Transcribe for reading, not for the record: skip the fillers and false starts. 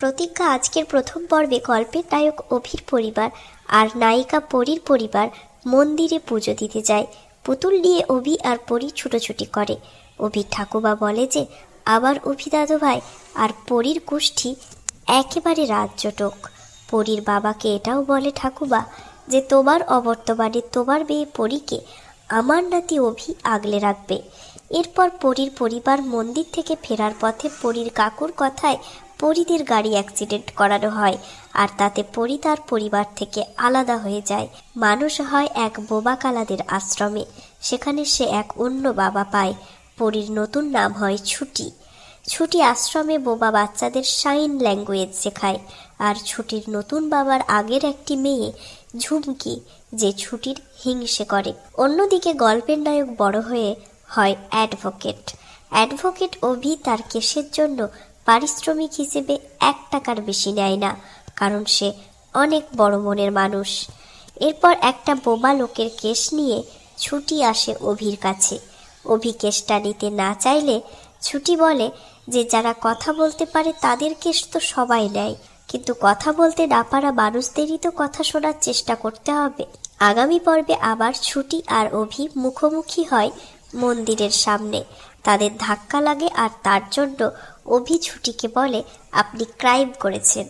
প্রতিজ্ঞা আজকের প্রথম পর্বে গল্পের নায়ক অভির পরিবার আর নায়িকা পরীর পরিবার মন্দিরে পুজো দিতে যায়। পুতুল নিয়ে অভি আর পরী ছুটোছুটি করে। অভির ঠাকুমা বলে যে আবার অভি দাদু ভাই আর পরীর গোষ্ঠী একেবারে রাজ্যটক। পরীর বাবাকে এটাও বলে ঠাকুমা যে তোমার অবর্তমানে তোমার মেয়ে পরীকে আমার নাতি অভি আগলে রাখবে। এরপর পরীর পরিবার মন্দির থেকে ফেরার পথে পরীর কাকুর কথায় পরীদের গাড়ি অ্যাক্সিডেন্ট করানো হয়, আর তাতে পরী তার পরিবার থেকে আলাদা হয়ে যায়। মানুষ হয় এক বোবা কালাদের আশ্রমে। সেখানে সে এক অন্য বাবা পায়। পরীর নতুন নাম হয় ছুটি। ছুটি আশ্রমে বোবা বাচ্চাদের সাইন ল্যাঙ্গুয়েজ শেখায়। আর ছুটির নতুন বাবার আগের একটি মেয়ে ঝুমকি, যে ছুটির হিংসে করে। অন্যদিকে গল্পের নায়ক বড় হয়ে হয় অ্যাডভোকেট। অ্যাডভোকেট অভি তার কেসের জন্য পারিশ্রমিক হিসেবে 1 টাকার বেশি নেয় না, কারণ সে অনেক বড় মনের মানুষ। এরপর একটা বোবা লোকের কেস নিয়ে ছুটি আসে অভির কাছে। অভি কেসটা নিতে না চাইলে ছুটি বলে যে যারা কথা বলতে পারে তাদের কেস তো সবাই নেয়, কিন্তু কথা বলতে না পারা মানুষদেরই তো কথা শোনার চেষ্টা করতে হবে। আগামী পর্বে আবার ছুটি আর অভি মুখোমুখি হয় মন্দিরের সামনে। তাদের ধাক্কা লাগে আর তার জন্য অভি ছুটিকে বলে আপনি ক্রাইম করেছেন।